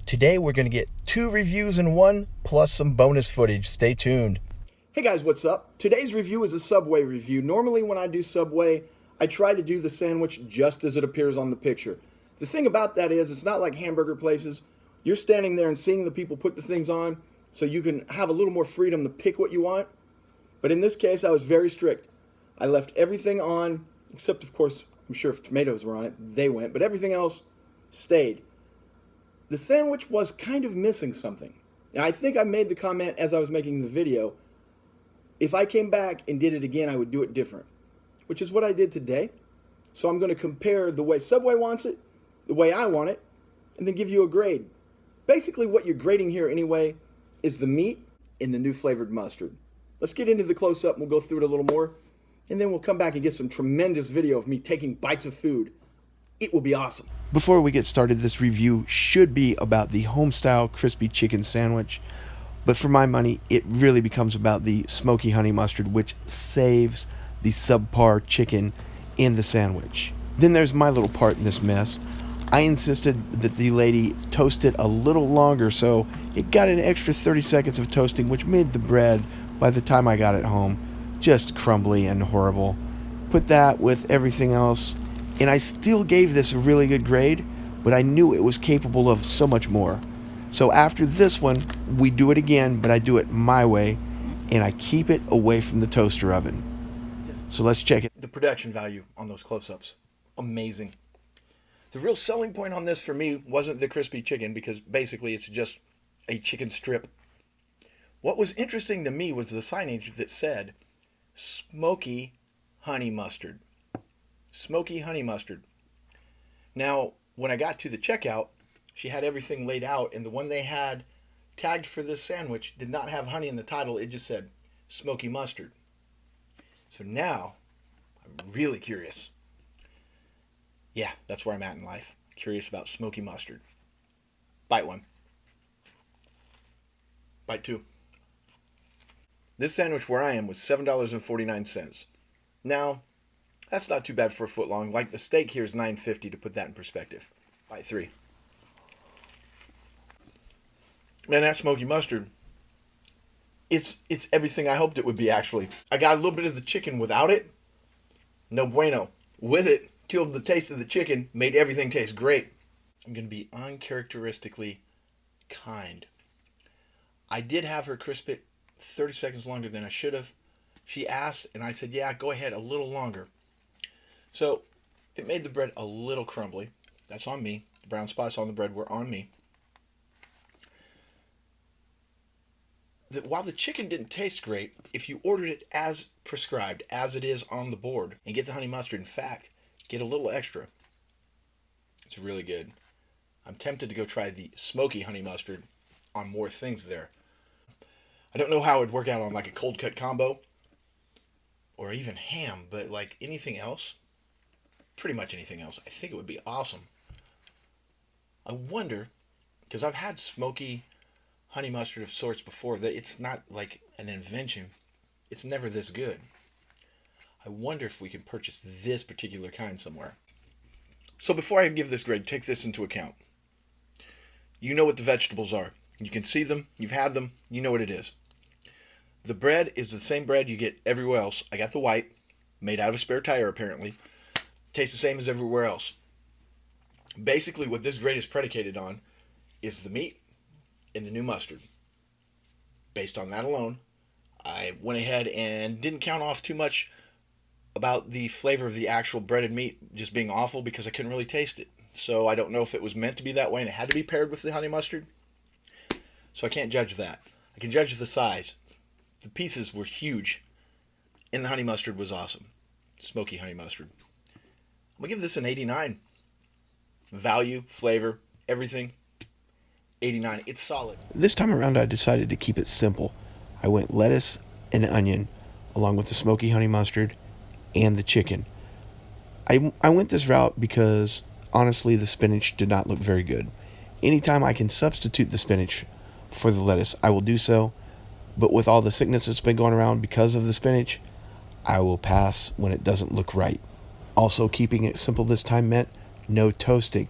Today we're going to get 2 reviews in one, plus some bonus footage. Stay tuned. Hey guys, what's up? Today's review is a Subway review. Normally when I do Subway, I try to do the sandwich just as it appears on the picture. The thing about that is, it's not like hamburger places. You're standing there and seeing the people put the things on, so you can have a little more freedom to pick what you want. But in this case, I was very strict. I left everything on, except of course, I'm sure if tomatoes were on it, they went, but everything else stayed. The sandwich was kind of missing something. And I think I made the comment as I was making the video, if I came back and did it again, I would do it different, which is what I did today. So I'm going to compare the way Subway wants it, the way I want it, and then give you a grade. Basically what you're grading here anyway is the meat and the new flavored mustard. Let's get into the close-up and we'll go through it a little more, and then we'll come back and get some tremendous video of me taking bites of food. It will be awesome. Before we get started, this review should be about the Homestyle Crispy Chicken sandwich, but for my money, it really becomes about the smoky honey mustard, which saves the subpar chicken in the sandwich. Then there's my little part in this mess. I insisted that the lady toast it a little longer, so it got an extra 30 seconds of toasting, which made the bread, by the time I got it home, just crumbly and horrible. Put that with everything else, and I still gave this a really good grade, but I knew it was capable of so much more. So after this one, we do it again, but I do it my way, and I keep it away from the toaster oven. So let's check it. The production value on those close-ups, amazing. The real selling point on this for me wasn't the crispy chicken, because basically it's just a chicken strip. What was interesting to me was the signage that said smoky honey mustard. Smoky honey mustard. Now, when I got to the checkout, she had everything laid out, and the one they had tagged for this sandwich did not have honey in the title. It just said smoky mustard. So now I'm really curious. Yeah, that's where I'm at in life. Curious about smoky mustard. Bite one. Bite two. This sandwich where I am was $7.49. Now, that's not too bad for a foot long. Like the steak here is $9.50, to put that in perspective. Bite three. Man, that smoky mustard, it's everything I hoped it would be, actually. I got a little bit of the chicken without it. No bueno. With it, killed the taste of the chicken, made everything taste great. I'm going to be uncharacteristically kind. I did have her crisp it 30 seconds longer than I should have. She asked, and I said, yeah, go ahead, a little longer. So it made the bread a little crumbly. That's on me. The brown spots on the bread were on me. While the chicken didn't taste great, if you ordered it as prescribed, as it is on the board, and get the honey mustard, in fact, get a little extra, it's really good. I'm tempted to go try the smoky honey mustard on more things there. I don't know how it would work out on like a cold cut combo, or even ham, but like anything else, pretty much anything else, I think it would be awesome. I wonder, because I've had smoky honey mustard of sorts before, that it's not like an invention. It's never this good. I wonder if we can purchase this particular kind somewhere. So before I give this grade, take this into account. You know what the vegetables are. You can see them. You've had them. You know what it is. The bread is the same bread you get everywhere else. I got the white, made out of a spare tire apparently. Tastes the same as everywhere else. Basically what this grade is predicated on is the meat and the new mustard. Based on that alone, I went ahead and didn't count off too much about the flavor of the actual breaded meat just being awful, because I couldn't really taste it. So I don't know if it was meant to be that way and it had to be paired with the honey mustard. So I can't judge that. I can judge the size. The pieces were huge, and the honey mustard was awesome. Smoky honey mustard. I'm going to give this an 89. Value, flavor, everything. 89. It's solid. This time around, I decided to keep it simple. I went lettuce and onion, along with the smoky honey mustard and the chicken. I went this route because, honestly, the spinach did not look very good. Anytime I can substitute the spinach for the lettuce, I will do so. But with all the sickness that's been going around because of the spinach, I will pass when it doesn't look right. Also, keeping it simple this time meant no toasting.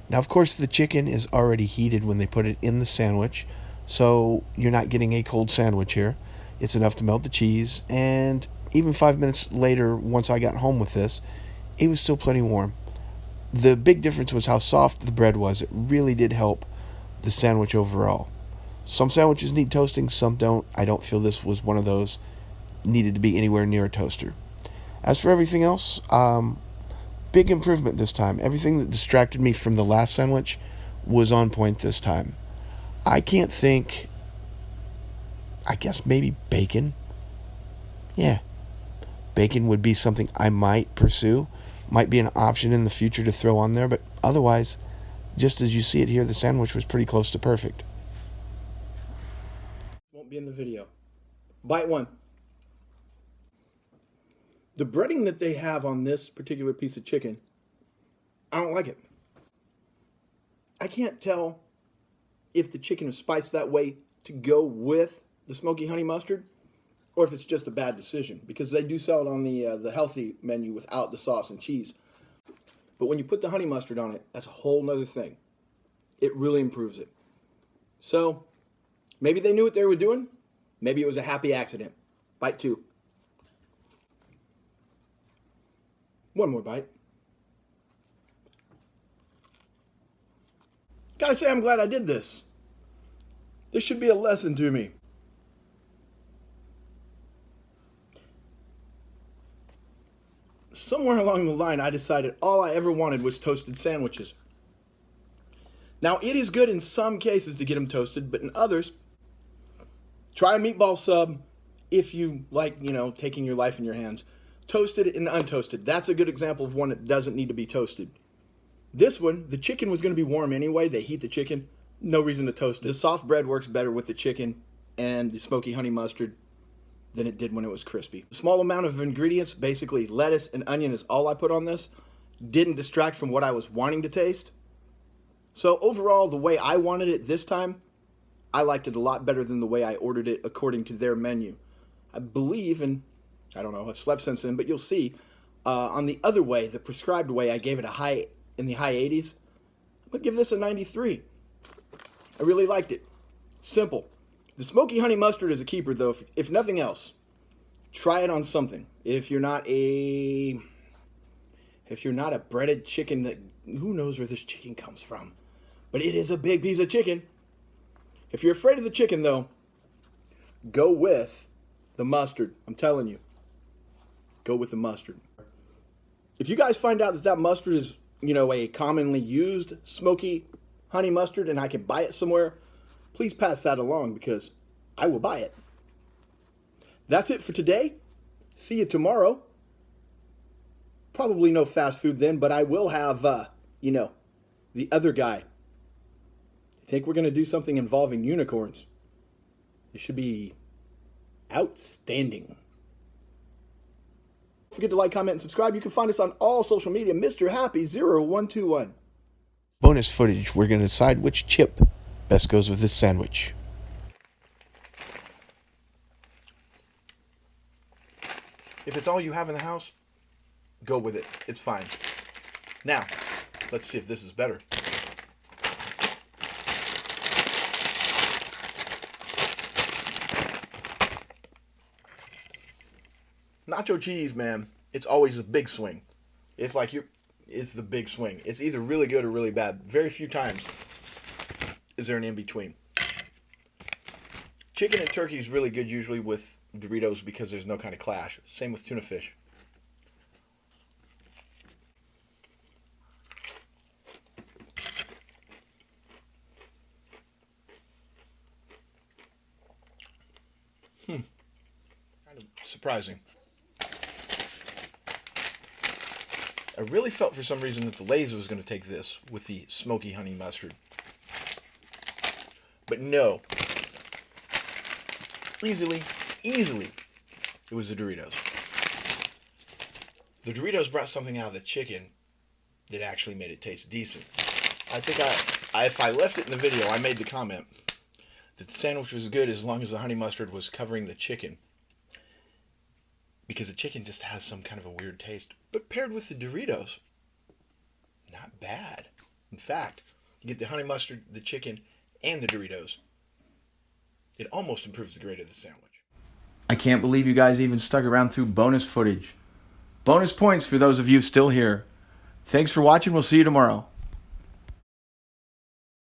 Now, of course, the chicken is already heated when they put it in the sandwich, so you're not getting a cold sandwich here. It's enough to melt the cheese, and even 5 minutes later, once I got home with this, it was still plenty warm. The big difference was how soft the bread was. It really did help the sandwich overall. Some sandwiches need toasting, some don't. I don't feel this was one of those needed to be anywhere near a toaster. As for everything else, big improvement this time. Everything that distracted me from the last sandwich was on point this time. I can't think. I guess maybe bacon. Yeah, bacon would be something I might pursue. Might be an option in the future to throw on there, but otherwise, just as you see it here, the sandwich was pretty close to perfect. Won't be in the video. Bite one. The breading that they have on this particular piece of chicken, I don't like it. I can't tell if the chicken is spiced that way to go with the smoky honey mustard, or if it's just a bad decision, because they do sell it on the healthy menu without the sauce and cheese. But when you put the honey mustard on it, that's a whole nother thing. It really improves it. So maybe they knew what they were doing. Maybe it was a happy accident. Bite two. One more bite. Gotta say, I'm glad I did this. This should be a lesson to me. Somewhere along the line, I decided all I ever wanted was toasted sandwiches. Now, it is good in some cases to get them toasted, but in others, try a meatball sub if you like, taking your life in your hands. Toasted and untoasted. That's a good example of one that doesn't need to be toasted. This one, the chicken was going to be warm anyway. They heat the chicken. No reason to toast it. The soft bread works better with the chicken and the smoky honey mustard than it did when it was crispy. A small amount of ingredients, basically lettuce and onion is all I put on this. Didn't distract from what I was wanting to taste. So overall, the way I wanted it this time, I liked it a lot better than the way I ordered it according to their menu. I believe, and I don't know, I've slept since then, but you'll see, on the other way, the prescribed way, I gave it a high in the high 80s. I'm going to give this a 93. I really liked it. Simple. The smoky honey mustard is a keeper, though. If nothing else, try it on something. If you're not a breaded chicken, that who knows where this chicken comes from, but it is a big piece of chicken. If you're afraid of the chicken, though, go with the mustard. I'm telling you, go with the mustard. If you guys find out that mustard is, a commonly used smoky honey mustard and I can buy it somewhere, please pass that along because I will buy it. That's it for today. See you tomorrow. Probably no fast food then, but I will have, the other guy. I think we're going to do something involving unicorns. It should be outstanding. Don't forget to like, comment, and subscribe. You can find us on all social media, Mr. Happy0121. Bonus footage, we're going to decide which chip best goes with this sandwich. If it's all you have in the house, go with it. It's fine. Now, let's see if this is better. Nacho cheese, man, it's always a big swing. It's the big swing. It's either really good or really bad. Very few times is there an in-between. Chicken and turkey is really good usually with Doritos because there's no kind of clash. Same with tuna fish. Kind of surprising. I really felt for some reason that the Lay's was going to take this with the smoky honey mustard. But no. Easily, it was the Doritos. The Doritos brought something out of the chicken that actually made it taste decent. I think if I left it in the video, I made the comment that the sandwich was good as long as the honey mustard was covering the chicken. Because the chicken just has some kind of a weird taste. But paired with the Doritos, not bad. In fact, get the honey mustard, the chicken, and the Doritos. It almost improves the grade of the sandwich. I can't believe you guys even stuck around through bonus footage. Bonus points for those of you still here. Thanks for watching. We'll see you tomorrow.